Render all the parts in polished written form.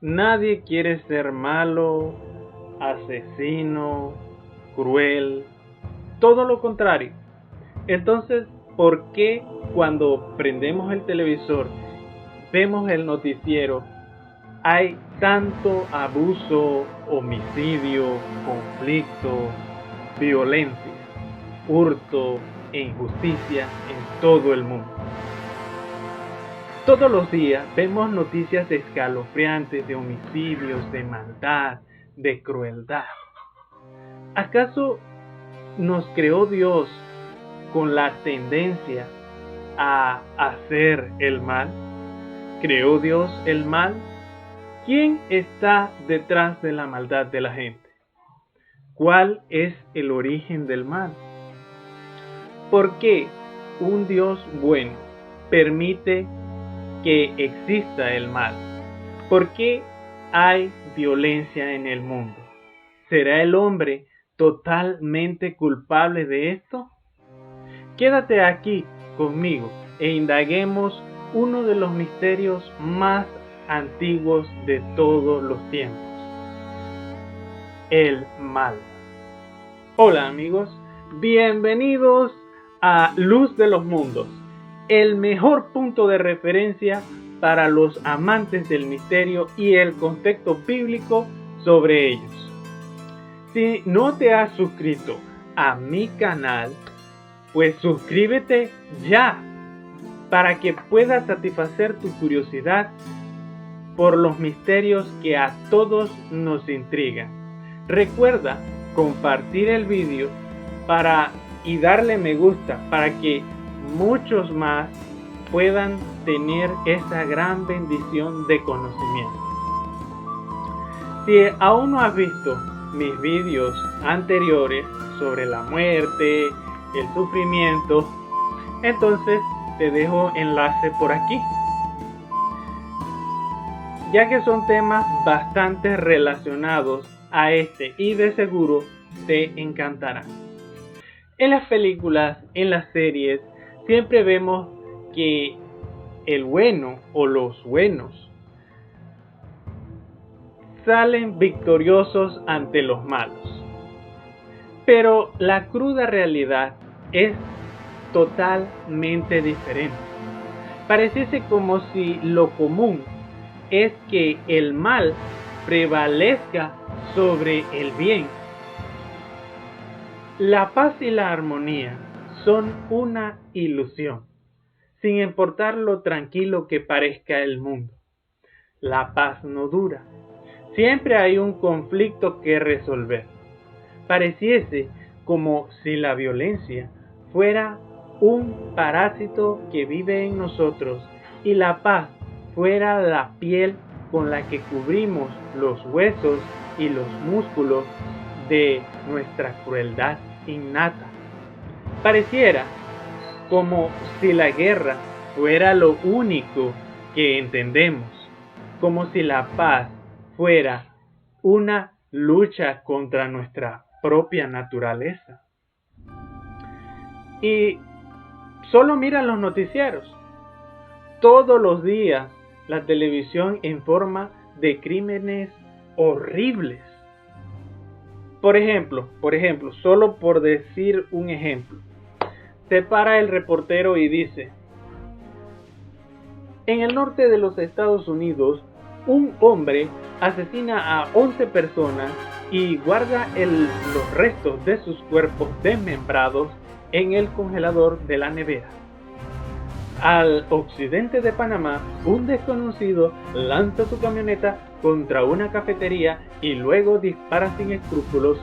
Nadie quiere ser malo, asesino, cruel, todo lo contrario. Entonces, ¿por qué cuando prendemos el televisor, vemos el noticiero, hay tanto abuso, homicidio, conflicto, violencia, hurto e injusticia en todo el mundo? Todos los días vemos noticias escalofriantes de homicidios, de maldad, de crueldad. ¿Acaso nos creó Dios con la tendencia a hacer el mal? ¿Creó Dios el mal? ¿Quién está detrás de la maldad de la gente? ¿Cuál es el origen del mal? ¿Por qué un Dios bueno permite que exista el mal? ¿Por qué hay violencia en el mundo? ¿Será el hombre totalmente culpable de esto? Quédate aquí conmigo e indaguemos uno de los misterios más antiguos de todos los tiempos: el mal. Hola amigos, bienvenidos a Luz de los Mundos, el mejor punto de referencia para los amantes del misterio y el contexto bíblico sobre ellos. Si no te has suscrito a mi canal, pues suscríbete ya para que puedas satisfacer tu curiosidad por los misterios que a todos nos intrigan. Recuerda compartir el vídeo y darle me gusta para que muchos más puedan tener esa gran bendición de conocimiento. Si aún no has visto mis vídeos anteriores sobre la muerte, el sufrimiento, entonces te dejo enlace por aquí, ya que son temas bastante relacionados a este y de seguro te encantarán. En las películas, en las series, siempre vemos que el bueno o los buenos salen victoriosos ante los malos. Pero la cruda realidad es totalmente diferente. Pareciese como si lo común es que el mal prevalezca sobre el bien. La paz y la armonía son una ilusión, sin importar lo tranquilo que parezca el mundo. La paz no dura. Siempre hay un conflicto que resolver. Pareciese como si la violencia fuera un parásito que vive en nosotros y la paz fuera la piel con la que cubrimos los huesos y los músculos de nuestra crueldad innata. Pareciera como si la guerra fuera lo único que entendemos, como si la paz fuera una lucha contra nuestra propia naturaleza. Y solo mira los noticieros. Todos los días la televisión informa de crímenes horribles. Por ejemplo, solo por decir un ejemplo, se para el reportero y dice: en el norte de los Estados Unidos, un hombre asesina a 11 personas y guarda los restos de sus cuerpos desmembrados en el congelador de la nevera. Al occidente de Panamá, un desconocido lanza su camioneta contra una cafetería y luego dispara sin escrúpulos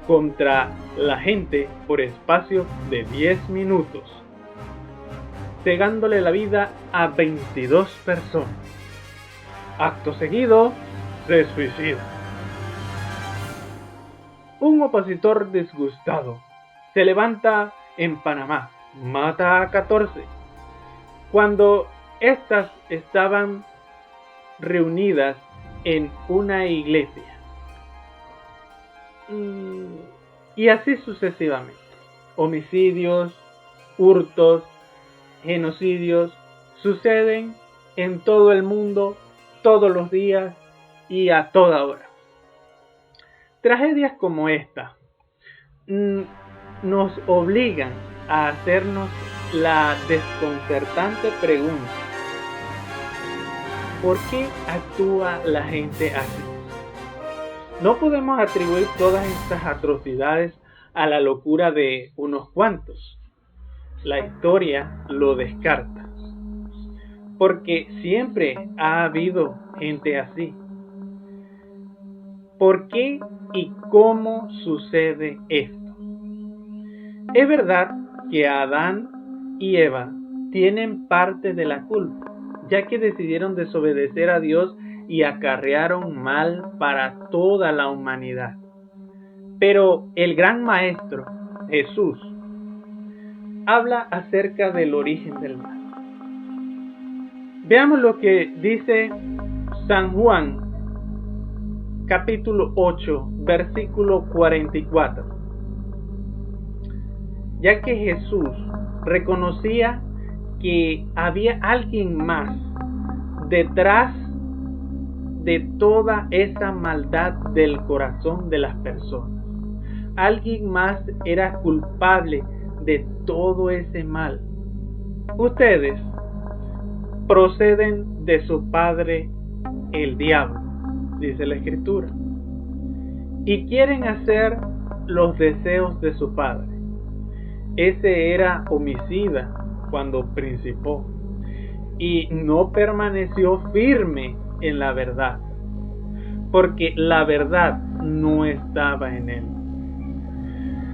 contra la gente por espacio de 10 minutos, cegándole la vida a 22 personas. Acto seguido, se suicida. Un opositor disgustado se levanta en Panamá, mata a 14. Cuando estas estaban reunidas en una iglesia. Y así sucesivamente. Homicidios, hurtos, genocidios suceden en todo el mundo todos los días y a toda hora. Tragedias como esta nos obligan a hacernos la desconcertante pregunta: ¿por qué actúa la gente así? No podemos atribuir todas estas atrocidades a la locura de unos cuantos. La historia lo descarta, porque siempre ha habido gente así. ¿Por qué y cómo sucede esto? Es verdad que Adán y Eva tienen parte de la culpa, ya que decidieron desobedecer a Dios y acarrearon mal para toda la humanidad. Pero el gran maestro, Jesús, habla acerca del origen del mal. Veamos lo que dice San Juan, capítulo 8, versículo 44. Ya que Jesús reconocía que había alguien más detrás de toda esa maldad del corazón de las personas. Alguien más era culpable de todo ese mal. Ustedes proceden de su padre el diablo, dice la Escritura, y quieren hacer los deseos de su padre. Ese era homicida cuando principió y no permaneció firme en la verdad, porque la verdad no estaba en él.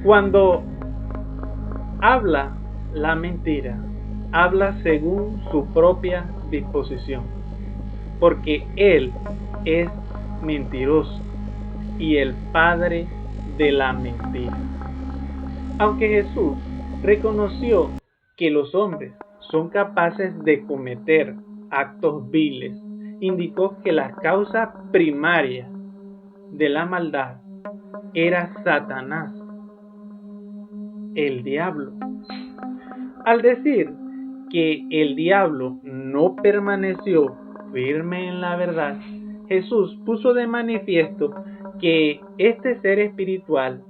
Cuando habla la mentira, habla según su propia disposición, porque él es mentiroso y el padre de la mentira. Aunque Jesús reconoció que los hombres son capaces de cometer actos viles, indicó que la causa primaria de la maldad era Satanás, el diablo. Al decir que el diablo no permaneció firme en la verdad, Jesús puso de manifiesto que este ser espiritual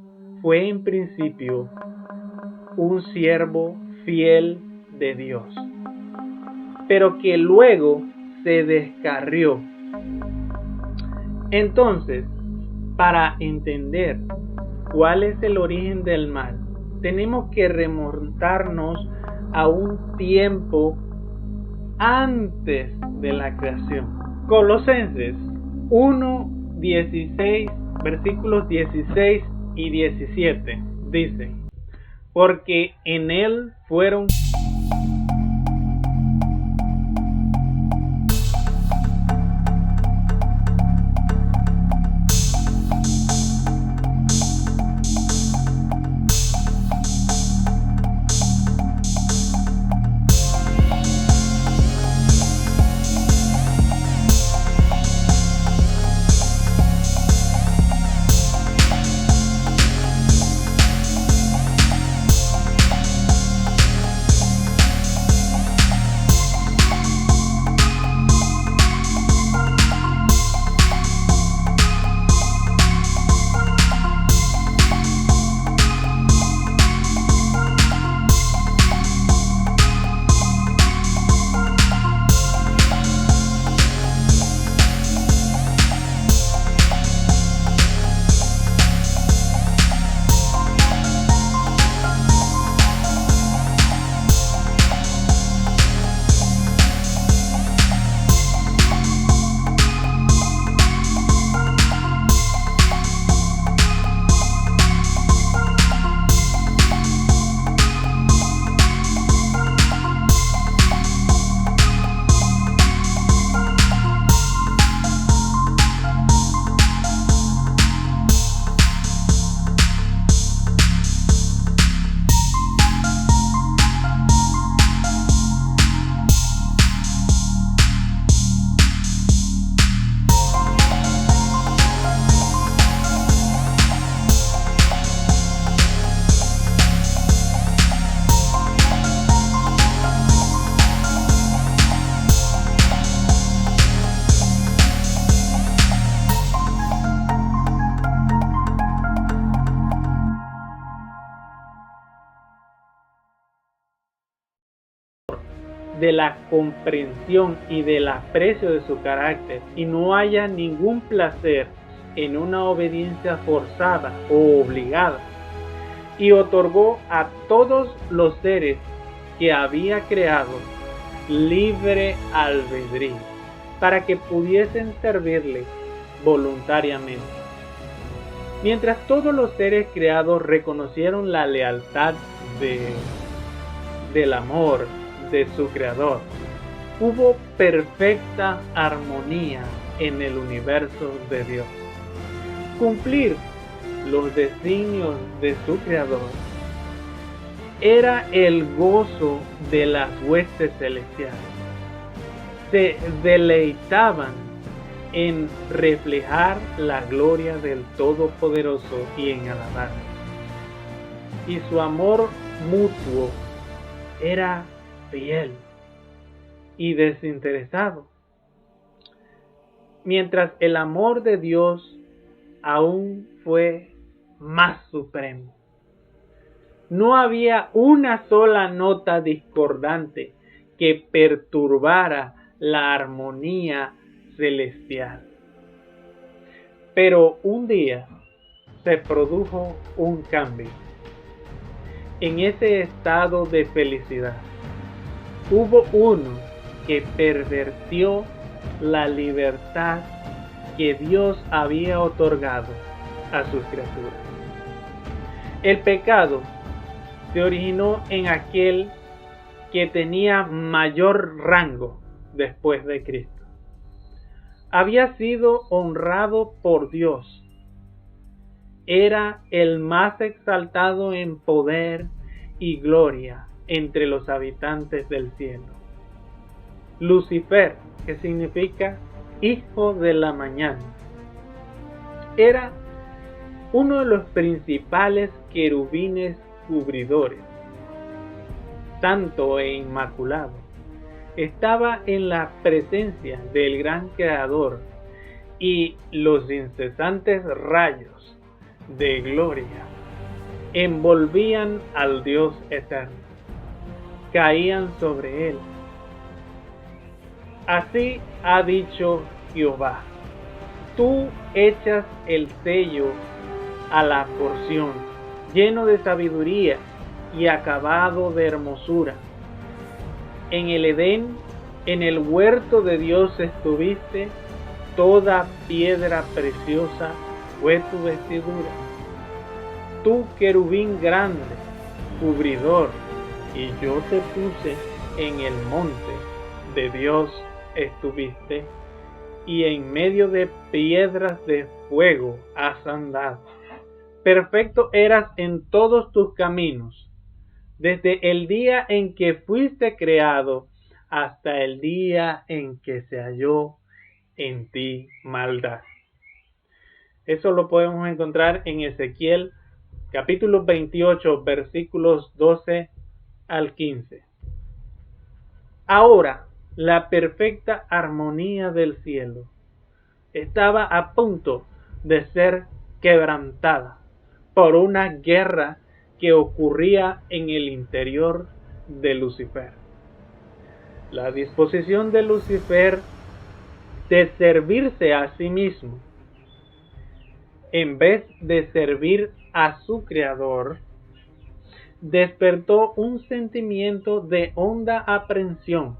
fue en principio un siervo fiel de Dios, pero que luego se descarrió. Entonces, para entender cuál es el origen del mal, tenemos que remontarnos a un tiempo antes de la creación. Colosenses 1:16, versículos 16 y 17 dice: porque en él fueron de la comprensión y del aprecio de su carácter, y no haya ningún placer en una obediencia forzada o obligada, y otorgó a todos los seres que había creado libre albedrío para que pudiesen servirle voluntariamente. Mientras todos los seres creados reconocieron la lealtad del amor de su creador, hubo perfecta armonía en el universo de Dios. Cumplir los designios de su creador era el gozo de las huestes celestiales. Se deleitaban en reflejar la gloria del Todopoderoso y en alabar. Y su amor mutuo era fiel y desinteresado, mientras el amor de Dios aún fue más supremo. No había una sola nota discordante que perturbara la armonía celestial. Pero un día se produjo un cambio. En ese estado de felicidad, hubo uno que pervirtió la libertad que Dios había otorgado a sus criaturas. El pecado se originó en aquel que tenía mayor rango después de Cristo. Había sido honrado por Dios. Era el más exaltado en poder y gloria entre los habitantes del cielo. Lucifer, que significa hijo de la mañana, era uno de los principales querubines cubridores, santo e inmaculado. Estaba en la presencia del gran Creador, y los incesantes rayos de gloria envolvían al Dios eterno, caían sobre él. Así ha dicho Jehová: tú echas el sello a la porción, lleno de sabiduría y acabado de hermosura. En el Edén, en el huerto de Dios estuviste, toda piedra preciosa fue tu vestidura. Tú, querubín grande, cubridor, y yo te puse en el monte de Dios estuviste, y en medio de piedras de fuego has andado. Perfecto eras en todos tus caminos, desde el día en que fuiste creado hasta el día en que se halló en ti maldad. Eso lo podemos encontrar en Ezequiel capítulo 28, versículos 12 al 15. Ahora, la perfecta armonía del cielo estaba a punto de ser quebrantada por una guerra que ocurría en el interior de Lucifer. La disposición de Lucifer de servirse a sí mismo en vez de servir a su Creador despertó un sentimiento de honda aprensión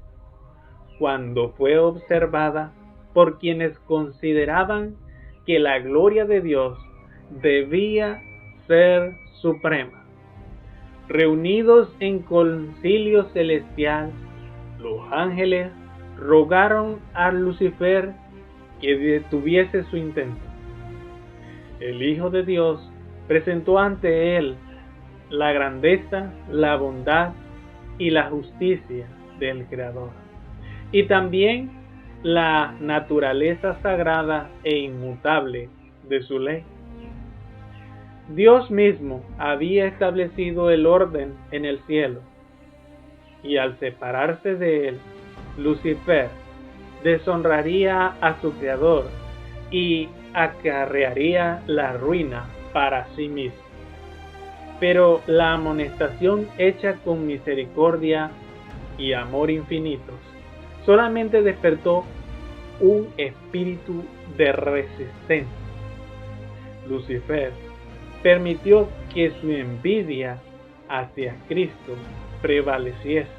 cuando fue observada por quienes consideraban que la gloria de Dios debía ser suprema. Reunidos en concilio celestial, los ángeles rogaron a Lucifer que detuviese su intento. El Hijo de Dios presentó ante él la grandeza, la bondad y la justicia del Creador, y también la naturaleza sagrada e inmutable de su ley. Dios mismo había establecido el orden en el cielo, y al separarse de él, Lucifer deshonraría a su Creador y acarrearía la ruina para sí mismo. Pero la amonestación hecha con misericordia y amor infinitos, solamente despertó un espíritu de resistencia. Lucifer permitió que su envidia hacia Cristo prevaleciese.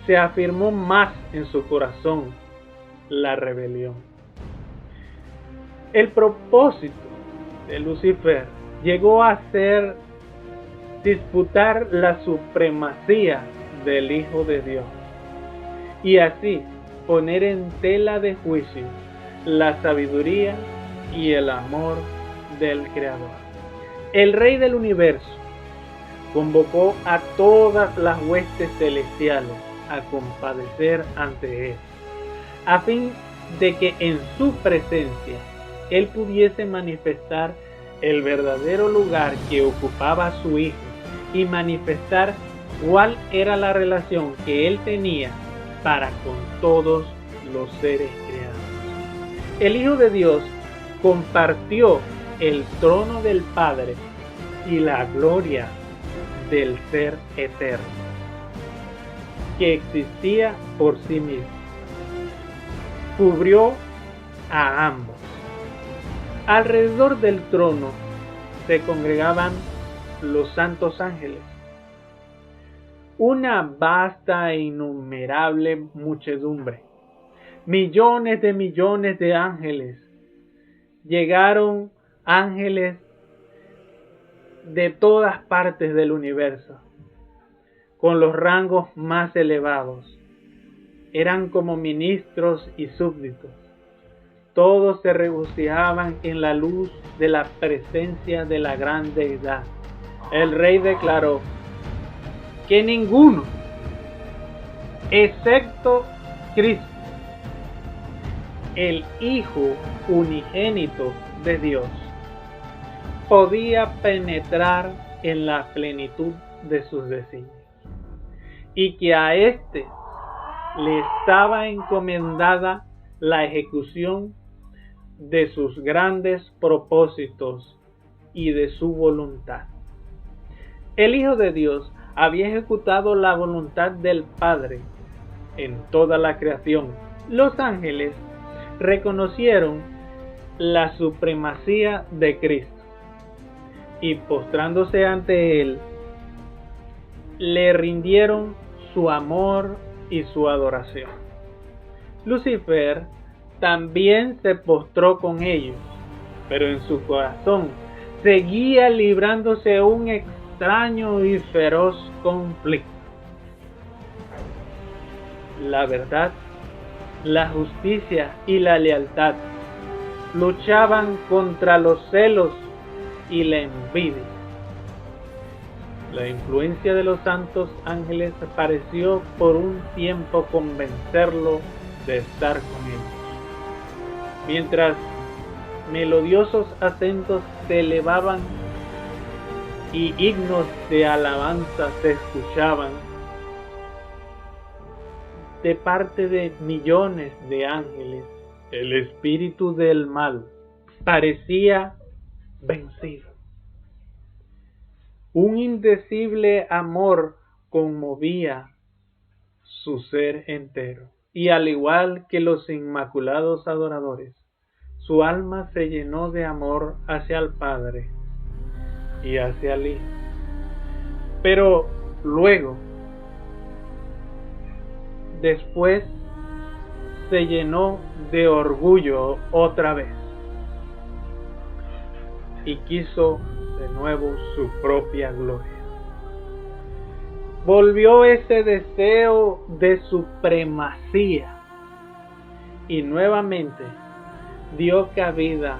Se afirmó más en su corazón la rebelión. El propósito de Lucifer llegó a ser disputar la supremacía del Hijo de Dios y así poner en tela de juicio la sabiduría y el amor del Creador. El Rey del Universo convocó a todas las huestes celestiales a compadecer ante él, a fin de que en su presencia él pudiese manifestar el verdadero lugar que ocupaba su Hijo y manifestar cuál era la relación que él tenía para con todos los seres creados. El Hijo de Dios compartió el trono del Padre y la gloria del Ser Eterno, que existía por sí mismo. Cubrió a ambos. Alrededor del trono se congregaban los santos ángeles, una vasta e innumerable muchedumbre, millones de ángeles. Llegaron ángeles de todas partes del universo, con los rangos más elevados. Eran como ministros y súbditos. Todos se regocijaban en la luz de la presencia de la gran deidad. El rey declaró que ninguno, excepto Cristo, el Hijo unigénito de Dios, podía penetrar en la plenitud de sus designios, y que a éste le estaba encomendada la ejecución de sus grandes propósitos y de su voluntad. El Hijo de Dios había ejecutado la voluntad del Padre en toda la creación. Los ángeles reconocieron la supremacía de Cristo y postrándose ante él, le rindieron su amor y su adoración. Lucifer también se postró con ellos, pero en su corazón seguía librándose un extraño y feroz conflicto. La verdad, la justicia y la lealtad luchaban contra los celos y la envidia. La influencia de los santos ángeles pareció por un tiempo convencerlo de estar con ellos. Mientras melodiosos acentos se elevaban y himnos de alabanza se escuchaban de parte de millones de ángeles, el espíritu del mal parecía vencido. Un indecible amor conmovía su ser entero, y al igual que los inmaculados adoradores, su alma se llenó de amor hacia el Padre y hacia el Hijo. Pero luego, después, se llenó de orgullo otra vez y quiso de nuevo su propia gloria. Volvió ese deseo de supremacía y nuevamente dio cabida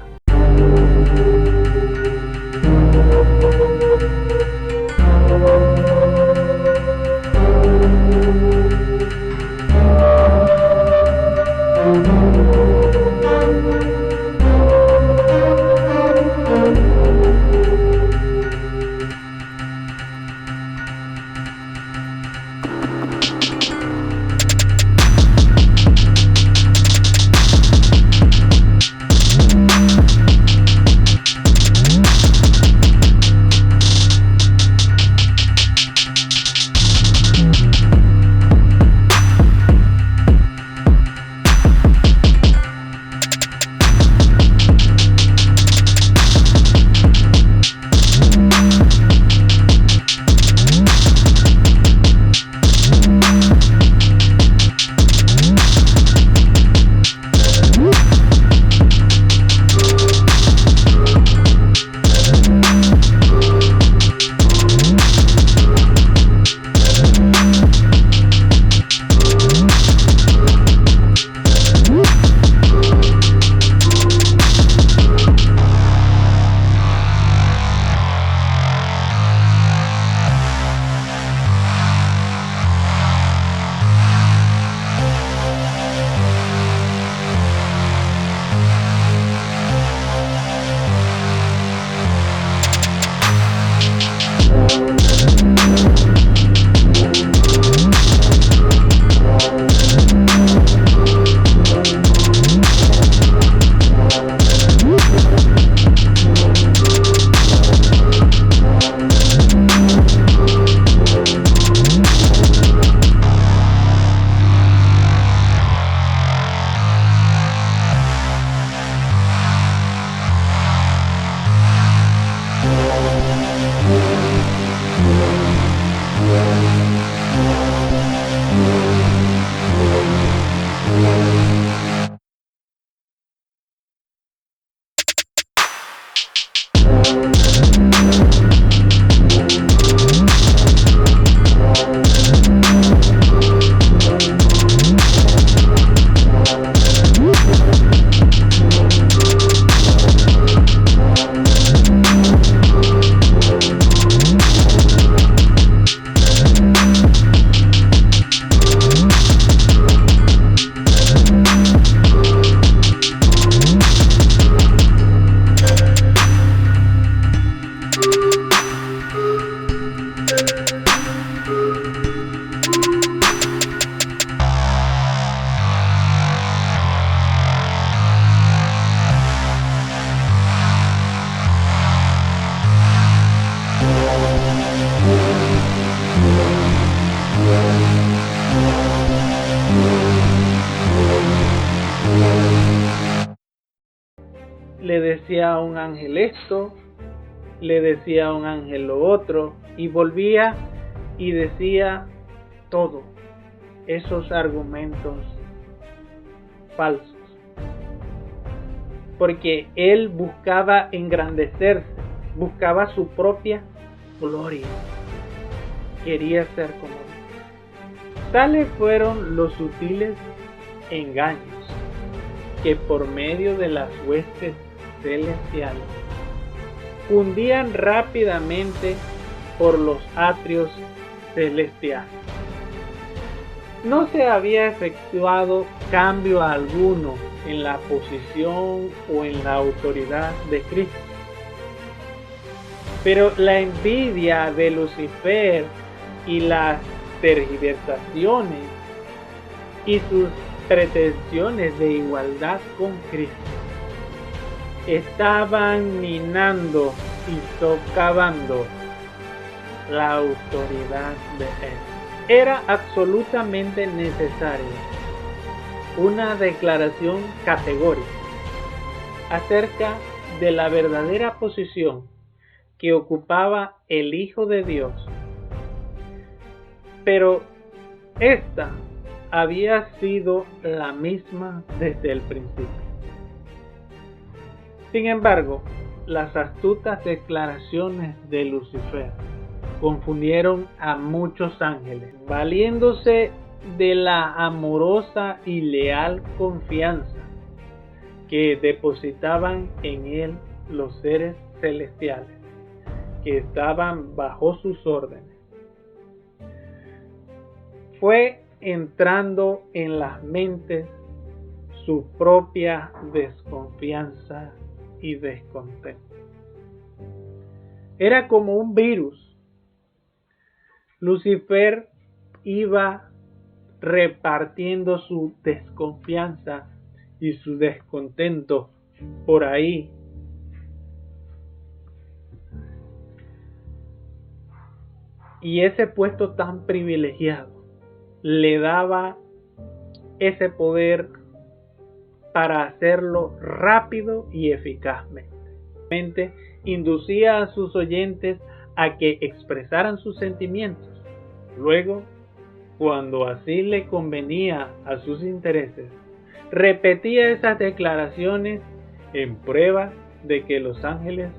le decía a un ángel esto, le decía a un ángel lo otro, y volvía y decía todo esos argumentos falsos, porque él buscaba engrandecerse, buscaba su propia gloria, quería ser como Dios. Tales fueron los sutiles engaños que por medio de las huestes celestiales hundían rápidamente por los atrios celestiales. No se había efectuado cambio alguno en la posición o en la autoridad de Cristo, pero la envidia de Lucifer y las tergiversaciones y sus pretensiones de igualdad con Cristo estaban minando y socavando la autoridad de Él. Era absolutamente necesaria una declaración categórica acerca de la verdadera posición que ocupaba el Hijo de Dios, pero esta había sido la misma desde el principio. Sin embargo, las astutas declaraciones de Lucifer confundieron a muchos ángeles, valiéndose de la amorosa y leal confianza que depositaban en él los seres celestiales que estaban bajo sus órdenes. Fue entrando en las mentes su propia desconfianza y descontento. Era como un virus. Lucifer iba repartiendo su desconfianza y su descontento por ahí. Y ese puesto tan privilegiado le daba ese poder para hacerlo rápido y eficazmente. Inducía a sus oyentes a que expresaran sus sentimientos. Luego, cuando así le convenía a sus intereses, repetía esas declaraciones en prueba de que los ángeles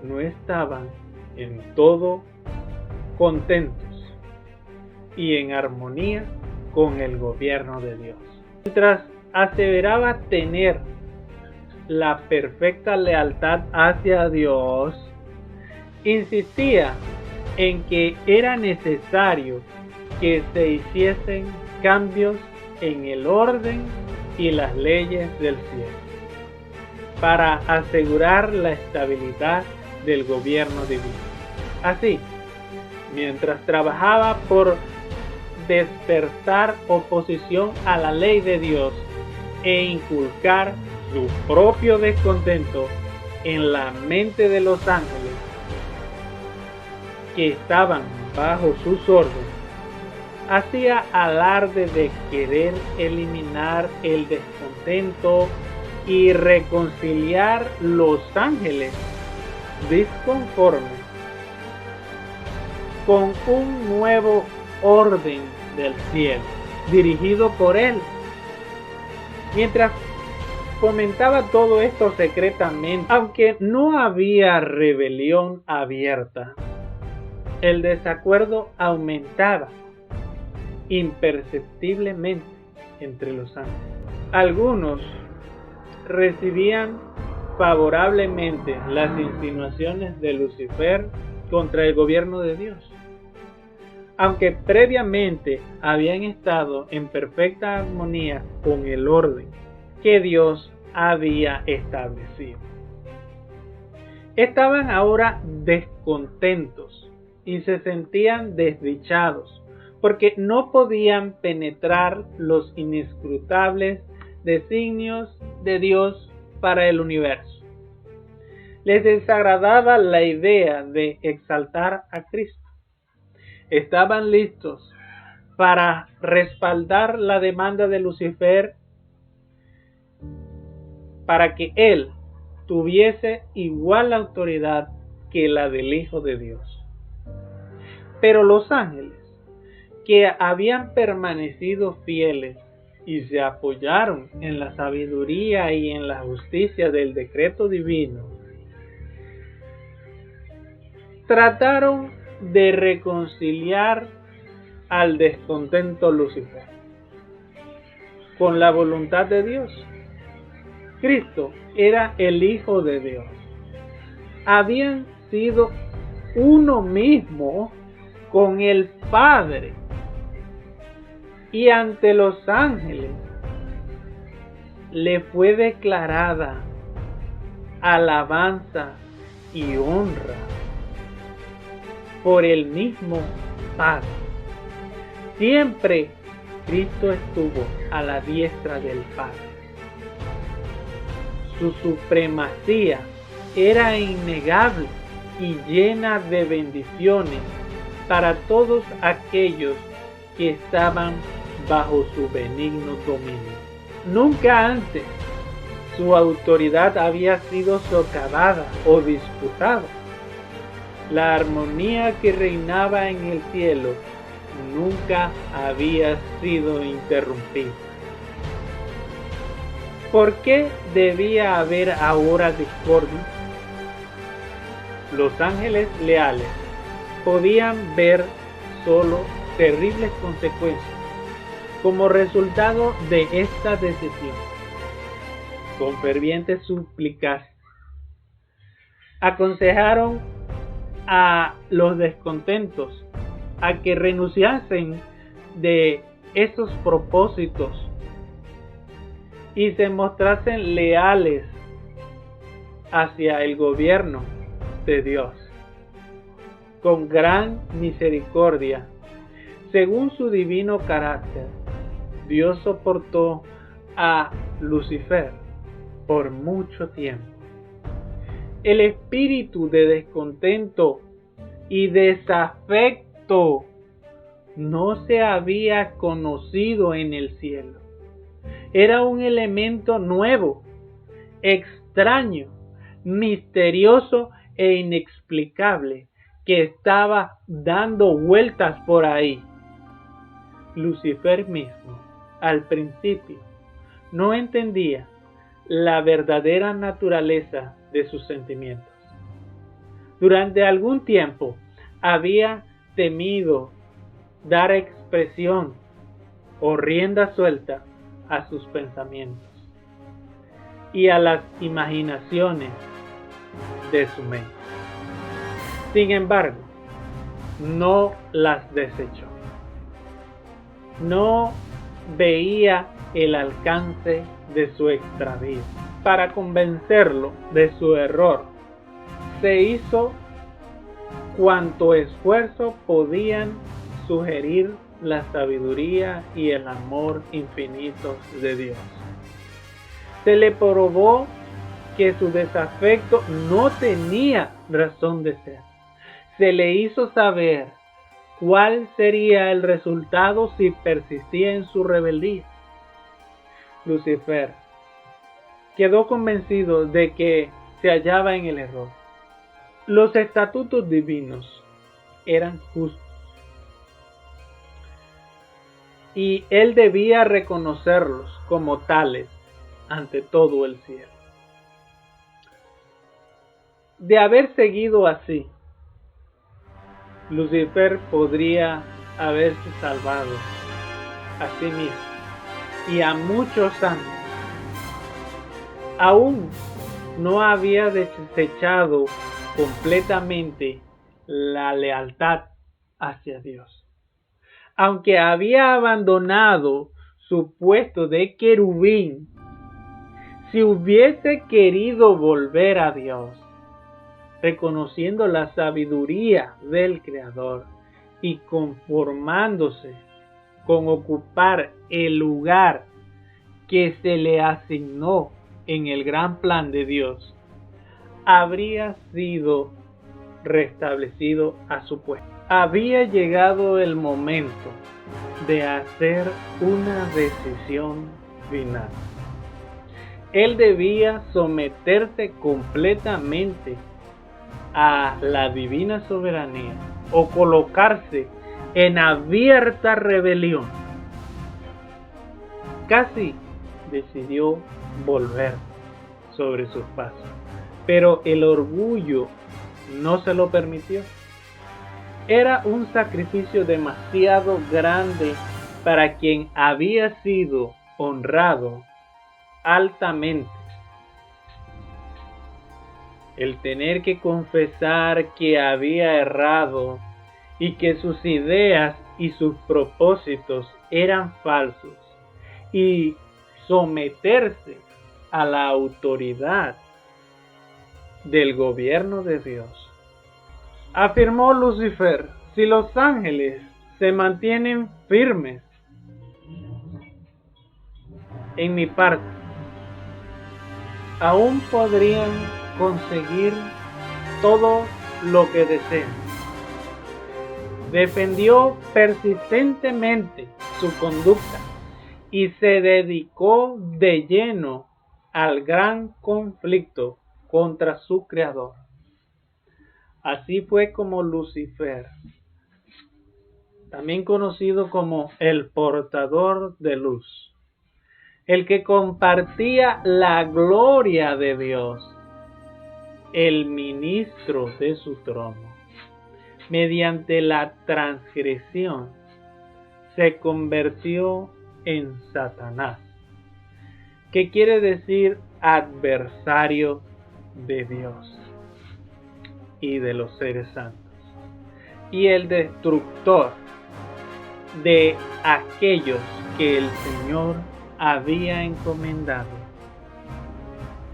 no estaban en todo contentos y en armonía con el gobierno de Dios. Mientras aseveraba tener la perfecta lealtad hacia Dios, insistía en que era necesario que se hiciesen cambios en el orden y las leyes del cielo para asegurar la estabilidad del gobierno divino. Así, mientras trabajaba por despertar oposición a la ley de Dios e inculcar su propio descontento en la mente de los ángeles que estaban bajo sus órdenes, hacía alarde de querer eliminar el descontento y reconciliar los ángeles disconformes con un nuevo orden del cielo dirigido por él. Mientras comentaba todo esto secretamente, aunque no había rebelión abierta, el desacuerdo aumentaba imperceptiblemente entre los ángeles. Algunos recibían favorablemente las insinuaciones de Lucifer contra el gobierno de Dios, aunque previamente habían estado en perfecta armonía con el orden que Dios había establecido. Estaban ahora descontentos y se sentían desdichados porque no podían penetrar los inescrutables designios de Dios para el universo. Les desagradaba la idea de exaltar a Cristo. Estaban listos para respaldar la demanda de Lucifer para que él tuviese igual autoridad que la del Hijo de Dios. Pero los ángeles, que habían permanecido fieles y se apoyaron en la sabiduría y en la justicia del decreto divino, trataron de reconciliar al descontento Lucifer con la voluntad de Dios. Cristo era el Hijo de Dios. Habían sido uno mismo con el Padre. Y ante los ángeles le fue declarada alabanza y honra por el mismo Padre. Siempre Cristo estuvo a la diestra del Padre. Su supremacía era innegable y llena de bendiciones para todos aquellos que estaban bajo su benigno dominio. Nunca antes su autoridad había sido socavada o disputada. La armonía que reinaba en el cielo nunca había sido interrumpida. ¿Por qué debía haber ahora discordia? Los ángeles leales podían ver solo terribles consecuencias como resultado de esta decisión. Con fervientes súplicas aconsejaron a los descontentos a que renunciasen de esos propósitos y se mostrasen leales hacia el gobierno de Dios. Con gran misericordia, según su divino carácter, Dios soportó a Lucifer por mucho tiempo. El espíritu de descontento y desafecto no se había conocido en el cielo. Era un elemento nuevo, extraño, misterioso e inexplicable que estaba dando vueltas por ahí. Lucifer mismo, al principio, no entendía la verdadera naturaleza de sus sentimientos. Durante algún tiempo había temido dar expresión o rienda suelta a sus pensamientos y a las imaginaciones de su mente. Sin embargo, no las desechó. No veía el alcance de su extravío. Para convencerlo de su error, se hizo cuanto esfuerzo podían sugerir la sabiduría y el amor infinitos de Dios. Se le probó que su desafecto no tenía razón de ser. Se le hizo saber cuál sería el resultado si persistía en su rebeldía. Lucifer quedó convencido de que se hallaba en el error. Los estatutos divinos eran justos y él debía reconocerlos como tales ante todo el cielo. De haber seguido así, Lucifer podría haberse salvado a sí mismo y a muchos santos. Aún no había desechado completamente la lealtad hacia Dios. Aunque había abandonado su puesto de querubín, si hubiese querido volver a Dios, reconociendo la sabiduría del Creador y conformándose con ocupar el lugar que se le asignó en el gran plan de Dios, habría sido restablecido a su puesto. Había llegado el momento de hacer una decisión final. Él debía someterse completamente a la divina soberanía o colocarse en abierta rebelión. Casi decidió volver sobre sus pasos, pero el orgullo no se lo permitió. Era un sacrificio demasiado grande para quien había sido honrado altamente. El tener que confesar que había errado y que sus ideas y sus propósitos eran falsos y someterse a la autoridad del gobierno de Dios. Afirmó Lucifer: si los ángeles se mantienen firmes en mi parte, aún podrían conseguir todo lo que deseen. Defendió persistentemente su conducta y se dedicó de lleno al gran conflicto contra su creador. Así fue como Lucifer, también conocido como el portador de luz, el que compartía la gloria de Dios, el ministro de su trono, mediante la transgresión, se convirtió en Satanás, que quiere decir adversario de Dios y de los seres santos, y el destructor de aquellos que el Señor había encomendado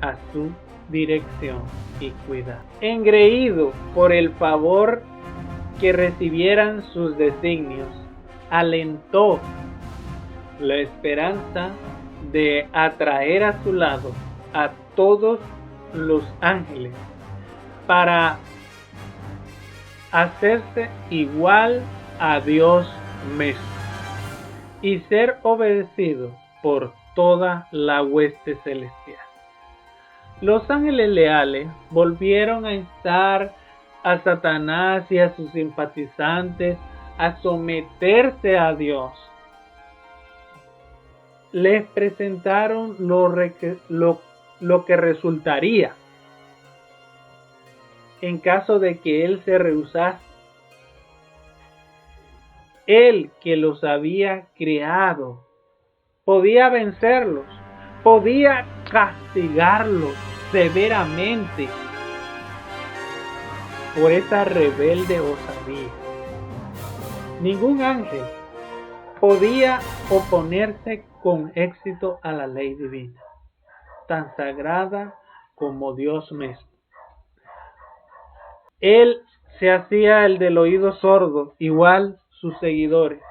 a su dirección y cuidado. Engreído por el favor que recibieran sus designios, alentó la esperanza de atraer a su lado a todos los ángeles para hacerse igual a Dios mismo y ser obedecido por toda la hueste celestial. Los ángeles leales volvieron a instar a Satanás y a sus simpatizantes a someterse a Dios. Les presentaron lo que resultaría en caso de que él se rehusase. Él, que los había creado, podía vencerlos, podía castigarlos severamente por esa rebelde osadía. Ningún ángel podía oponerse con éxito a la ley divina, tan sagrada como Dios mismo. Él se hacía el del oído sordo, igual sus seguidores.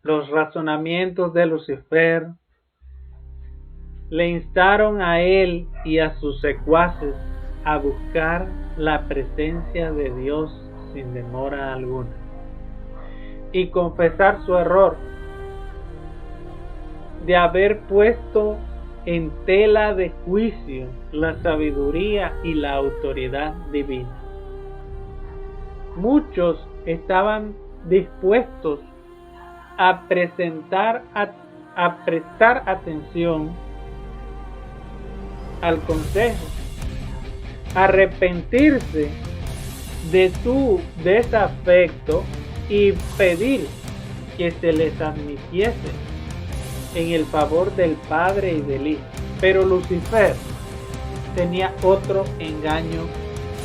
Los razonamientos de Lucifer le instaron a él y a sus secuaces a buscar la presencia de Dios sin demora alguna y confesar su error de haber puesto en tela de juicio la sabiduría y la autoridad divina. Muchos estaban dispuestos a prestar atención al consejo, arrepentirse de su desafecto y pedir que se les admitiese en el favor del Padre y del Hijo. Pero Lucifer tenía otro engaño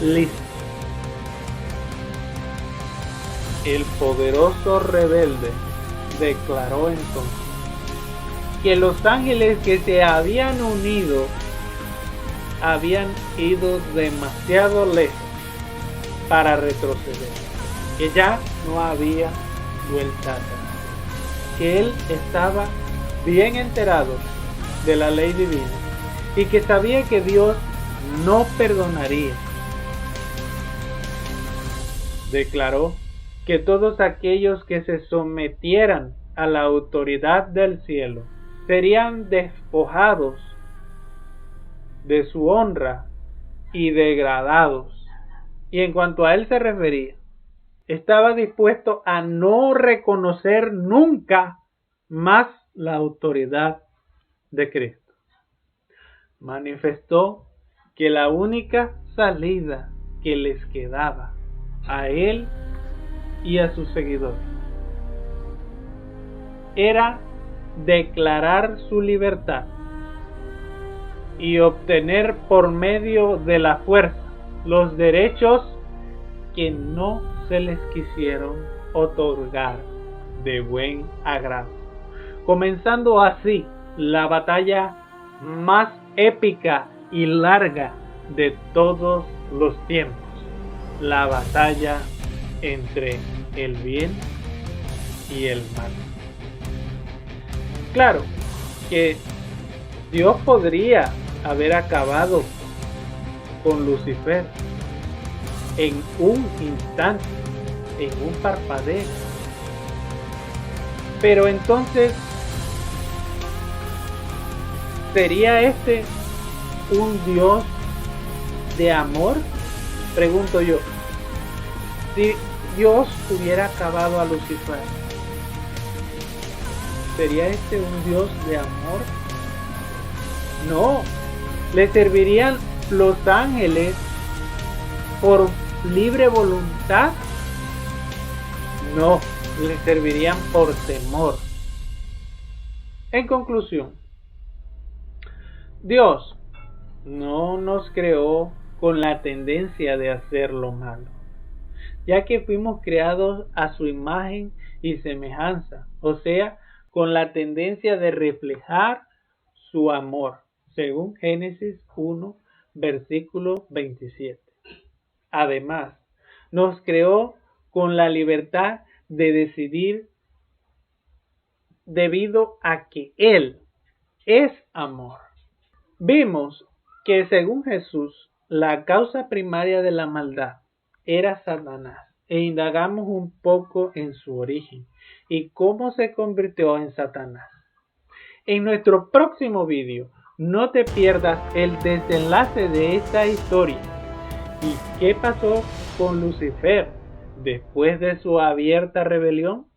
listo. El poderoso rebelde declaró entonces que los ángeles que se habían unido habían ido demasiado lejos para retroceder, que ya no había vuelta atrás, que él estaba bien enterado de la ley divina y que sabía que Dios no perdonaría. Declaró que todos aquellos que se sometieran a la autoridad del cielo serían despojados de su honra y degradados. Y en cuanto a él se refería, estaba dispuesto a no reconocer nunca más la autoridad de Cristo. Manifestó que la única salida que les quedaba a él y a sus seguidores era declarar su libertad y obtener por medio de la fuerza los derechos que no se les quisieron otorgar de buen agrado, comenzando así la batalla más épica y larga de todos los tiempos, la batalla entre el bien y el mal. Claro que Dios podría haber acabado con Lucifer en un instante, en un parpadeo. Pero entonces, ¿sería este un Dios de amor? Pregunto yo. Si Dios hubiera acabado a Lucifer, ¿sería este un Dios de amor? No, le servirían los ángeles por libre voluntad. No, le servirían por temor. En conclusión, Dios no nos creó con la tendencia de hacer lo malo, ya que fuimos creados a su imagen y semejanza, o sea, con la tendencia de reflejar su amor, según Génesis 1, versículo 27. Además, nos creó con la libertad de decidir debido a que Él es amor. Vimos que según Jesús, la causa primaria de la maldad era Satanás e indagamos un poco en su origen y cómo se convirtió en Satanás. En nuestro próximo vídeo, no te pierdas el desenlace de esta historia y qué pasó con Lucifer después de su abierta rebelión.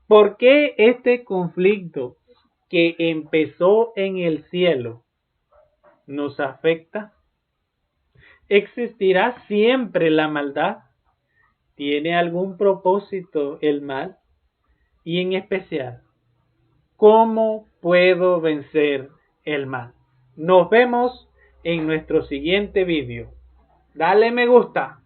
¿Por qué este conflicto que empezó en el cielo nos afecta? ¿Existirá siempre la maldad? ¿Tiene algún propósito el mal? Y en especial, ¿cómo puedo vencer el mal? Nos vemos en nuestro siguiente vídeo. Dale me gusta.